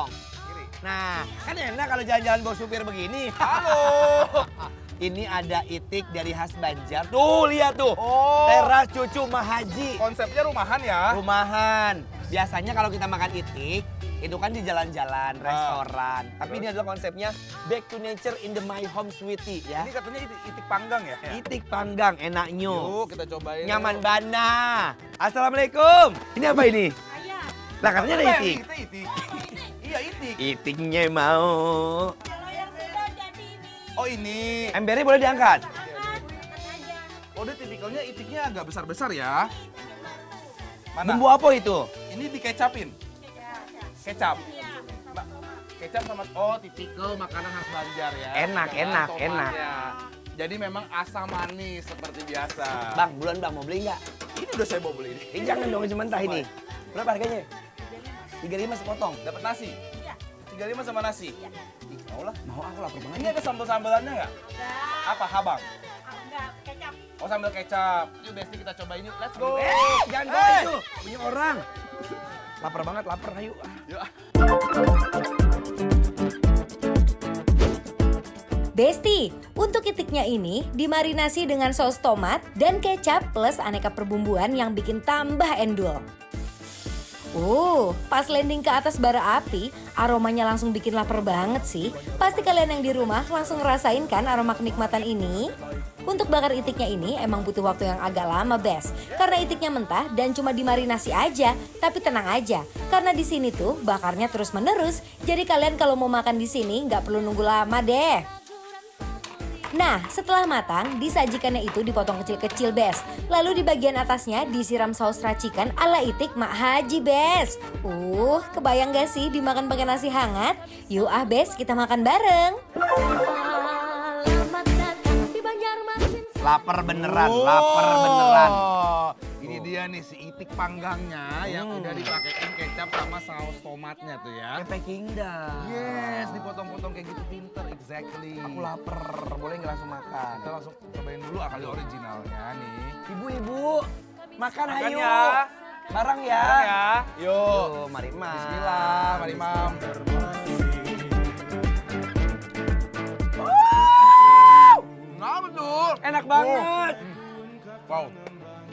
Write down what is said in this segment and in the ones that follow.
dong. Kiri. Nah, kan enak kalau jalan-jalan bawa supir begini. Halo. Ini ada itik dari khas Banjar. Tuh, lihat tuh. Oh. Teras cucu Mahaji. Konsepnya rumahan ya? Rumahan. Biasanya kalau kita makan itik, itu kan di jalan-jalan, restoran. Tapi ini adalah konsepnya back to nature in the my home sweetie ya. Ini katanya itik panggang ya? Itik panggang enaknya. Yuk kita cobain. Nyaman bana. Assalamualaikum. Ini apa ini? Ayam. Lah katanya ada itik. Itu itik. Iya itik. Itiknya mau. Kalau yang sudah jadi ini. Oh ini. Embernya boleh diangkat? Angkat aja. Oh dia tipikalnya itiknya agak besar-besar ya. Mana? Bumbu apa itu? Ini dikecapin. Kecap. Iya. Kecap sama tipikal makanan khas Banjar ya. Enak, Dengan enak, tomatnya. enak. Jadi memang asam manis seperti biasa. Bang, bulan bang mau beli nggak? Ini udah saya bawa beli ini. Jangan dong cuma mentah ini. Berapa harganya? 35 sepotong. Dapat nasi. Iya. 35 sama nasi. Ih, mau lah. Mau aku lapar banget. Ini ada sambal-sambalannya nggak? Enggak. Apa? Habang? Enggak, kecap. Oh sambal kecap. Yuk Besti kita cobain yuk. Let's go. Jangan bawa itu. Punya orang. Lapar banget, lapar. Ayo. Yuk. Besti, untuk itiknya ini dimarinasi dengan saus tomat dan kecap plus aneka perbumbuan yang bikin tambah endul. Pas landing ke atas bara api, aromanya langsung bikin lapar banget sih. Pasti kalian yang di rumah langsung ngerasain kan aroma kenikmatan ini? Untuk bakar itiknya ini emang butuh waktu yang agak lama, Bes. Karena itiknya mentah dan cuma dimarinasi aja. Tapi tenang aja, karena di sini tuh bakarnya terus-menerus. Jadi kalian kalau mau makan di sini nggak perlu nunggu lama deh. Nah, setelah matang, disajikannya itu dipotong kecil-kecil, Bes. Lalu di bagian atasnya disiram saus racikan ala itik Mak Haji, Bes. Kebayang gak sih dimakan pakai nasi hangat? Yuk Bes, kita makan bareng. Selamat datang di Banjarmasin. Lapar beneran, lapar beneran. Ini dia nih si itik panggangnya yang udah dipakein kecap sama saus tomatnya tuh ya. Kayak Peking dah. Yes, dipotong-potong kayak gitu pinter, exactly. Aku lapar, boleh nggak langsung makan? Kita langsung cobain dulu kali originalnya nih. Ibu-ibu, makan Makan ayo. ya. Barang ya. Ya, yuk. Yuk, mari mam. Bismillah, mari mam. Nah betul. Enak banget. Wow.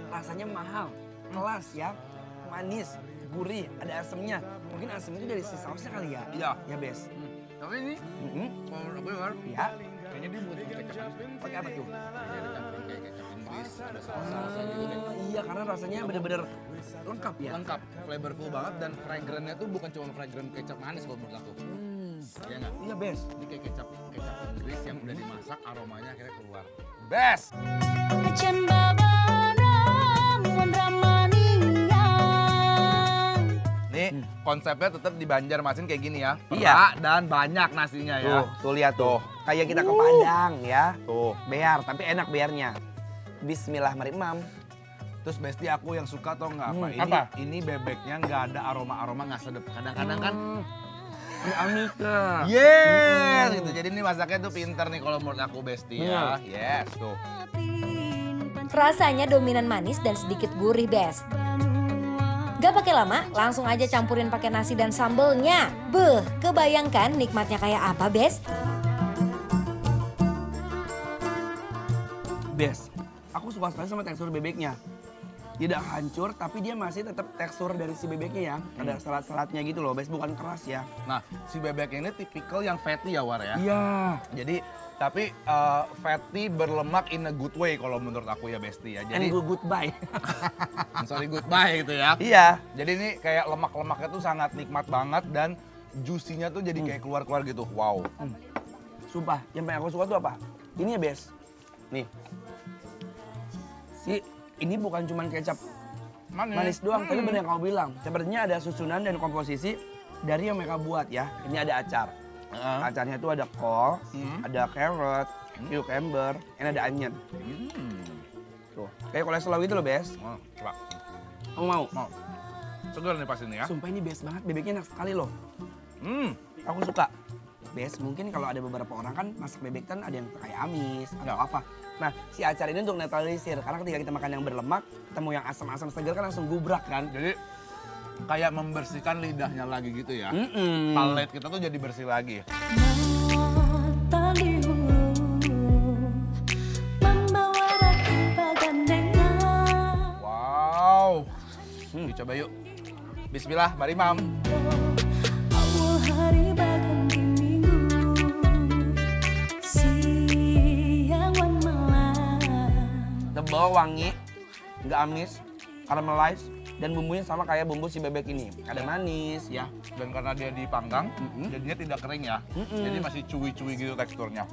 Rasanya mahal, kelas ya, manis, gurih, ada asemnya. Mungkin asemnya itu dari si sausnya kali ya? Iya. Ya, Bes. Tapi ini, kalau menurut aku ya, Ya, kayaknya dia bukan kecap manis. pakai apa tuh? Kayaknya dia campurin kayak kecap Inggris, ada salsa gitu deh. Iya, karena rasanya bener-bener lengkap ya. Lengkap, flavorful banget dan fragrance-nya tuh bukan cuma fragrance kecap manis kalau menurut aku. Iya nggak? Iya, Bes. Ini kayak kecap Inggris yang udah dimasak, aromanya akhirnya keluar. Best! Nih konsepnya tetap di Banjarmasin kayak gini ya. Iya. Perak dan banyak nasinya ya. Tuh lihat tuh. Kayak kita ke Padang ya. Tuh. Bear, tapi enak bearnya. Bismillah, mari mam. Terus Besti aku yang suka tau nggak apa? Ini, apa? ini bebeknya nggak ada aroma-aroma nggak sedap. Kadang-kadang kan Ini Amika. yes gitu. Jadi ini masaknya tuh pinter nih kalau menurut aku Besti ya. Yes tuh. Rasanya dominan manis dan sedikit gurih, Bes. Gak pakai lama, langsung aja campurin pakai nasi dan sambelnya. Kebayangkan nikmatnya kayak apa, Bes? Bes, aku suka sekali sama tekstur bebeknya. Tidak hancur, tapi dia masih tetap tekstur dari si bebeknya ya. Ada serat-seratnya gitu loh, Bes. Bukan keras ya. Nah si bebek ini tipikal yang fatty ya War ya. Iya. Jadi tapi fatty berlemak in a good way kalau menurut aku ya Besti ya. And Jadi goodbye. sorry goodbye gitu ya. Iya. Jadi ini kayak lemak-lemaknya tuh sangat nikmat banget dan juicy-nya tuh jadi kayak keluar-keluar gitu. Wow. Sumpah, yang paling aku suka tuh apa? Ini ya, Bes. Nih. Ini bukan cuma kecap manis doang, tapi bener yang kamu bilang. Sepertinya ada susunan dan komposisi dari yang mereka buat ya. Ini ada acar. Acarnya tuh ada kol, ada carrot, cucumber, dan ada onion. Tuh, kayak kolesterol gitu loh, Bes. Oh, coba. Kamu mau? Mau. Segar nih pas ini ya. Sumpah ini best banget, bebeknya enak sekali loh. Hmm. Aku suka. Best, mungkin kalau ada beberapa orang kan masak bebek kan ada yang kayak amis atau apa. Nah, si acar ini untuk netralisir. Karena ketika kita makan yang berlemak, ketemu yang asam-asam segar kan langsung gubrak kan. Jadi kayak membersihkan lidahnya lagi gitu ya. Mm-mm. Palet kita tuh jadi bersih lagi. Matahari hulu membawa rakit bagandengan. Wow. Dicoba yuk. Bismillah, mari Mam. Awal hari baganti minggu, siang wan malam. Tebal, wangi, nggak amis, caramelize, dan bumbunya sama kayak bumbu si bebek ini. Ada manis ya. Dan karena dia dipanggang, jadinya tidak kering ya. Jadi masih cuy-cuy gitu teksturnya.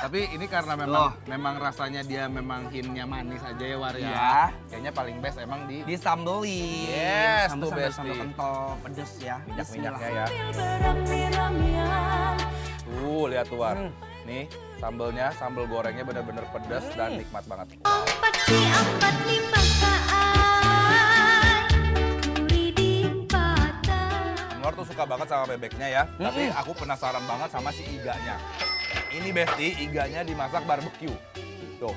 Tapi ini karena memang rasanya dia memang hintnya manis aja ya War ya. Iya. Kayaknya paling best emang di Disambelin. Yes, sambel tuh, sambel Besti. sambel kental, pedes ya. minyak-minyaknya Bismillah. ya. Beramai-ramaian. Tuh, lihat tuh War. Nih, sambelnya, sambel gorengnya bener-bener pedas dan nikmat banget. 4 kaan, kuli di empatan. Anwar tuh suka banget sama bebeknya ya. Tapi aku penasaran banget sama si iganya. Ini Besti, iganya dimasak barbeque. Tuh.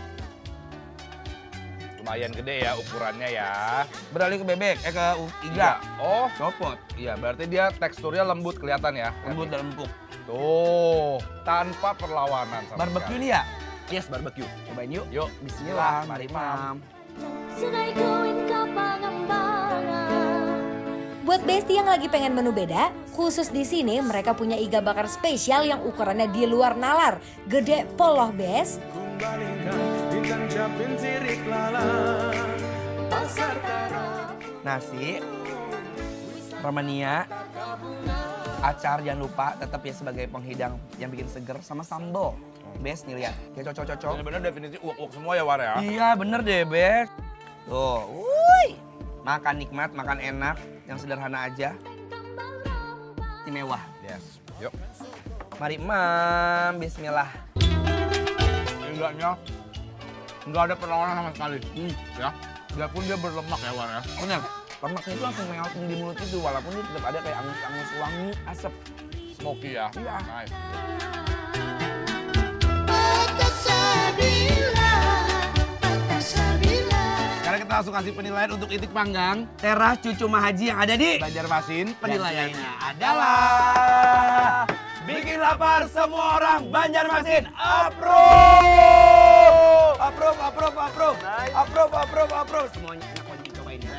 Lumayan gede ya ukurannya ya. Beralih ke bebek, ke iga. Oh, Copot. iya berarti dia teksturnya lembut kelihatan ya. Lembut dan empuk. Tuh, tanpa perlawanan sama Barbecue sekali. ini ya? Yes, barbecue. Cobain yuk. Yuk, Bismillah, mari Mam. Sedai kuin ka pangambangan. Buat Besti yang lagi pengen menu beda, khusus di sini mereka punya iga bakar spesial yang ukurannya di luar nalar. Gede poloh, Bes. Nasi, Romania, acar jangan lupa tetap ya sebagai penghidang yang bikin seger sama sambal. Bes nih lihat, kayak cocok-cocok. Bener-bener definisi uak-uak semua ya War ya. Iya bener deh Bes. Tuh, wuih. Makan nikmat, makan enak, yang sederhana aja. Istimewa. Yes, yuk. Mari Mam, bismillah. Iganya nggak ada perlawanan sama sekali. Ya, biarpun dia berlemak ya War ya. Bener, lemaknya itu langsung melting di mulut itu, walaupun itu tetap ada kayak angus-angus wangi, asap. Smoky ya. Iya. Nice. Sekarang kita langsung kasih penilaian untuk itik panggang. Teras Cucu Mahaji yang ada di Banjarmasin. penilaiannya adalah bikin lapar semua orang Banjarmasin. Approve! Approve, approve, approve. Approve, approve, approve. Semuanya enak banget dicobain ya.